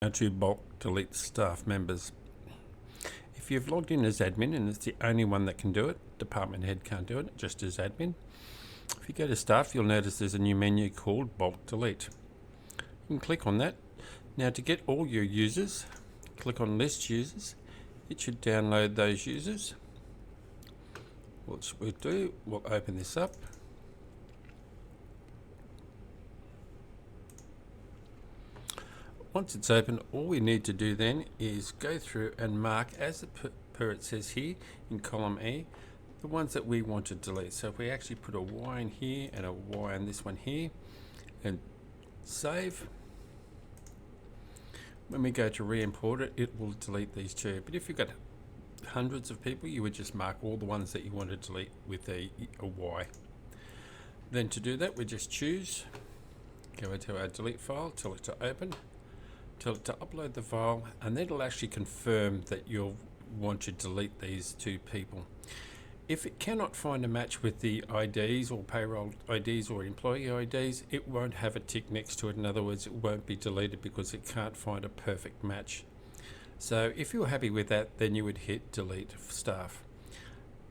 How to bulk delete staff members. If you've logged in as admin and it's the only one that can do it, department head can't do it, just as admin. If you go to staff, you'll notice there's a new menu called bulk delete. You can click on that. Now to get all your users, click on list users. It should download those users. What we'll do, we'll open this up. Once it's open, all we need to do then is go through and mark, as per it says here in column E, the ones that we want to delete. So if we actually put a Y in here and a Y in this one here and save, when we go to re-import it, it will delete these two. But if you've got hundreds of people, you would just mark all the ones that you want to delete with a Y. Then to do that, we just choose, go into our delete file, tell it to open, tell it to upload the file, and then it'll actually confirm that you'll want to delete these two people. If it cannot find a match with the IDs or payroll IDs or employee IDs, it won't have a tick next to it. In other words, it won't be deleted because it can't find a perfect match. So if you're happy with that, then you would hit delete staff.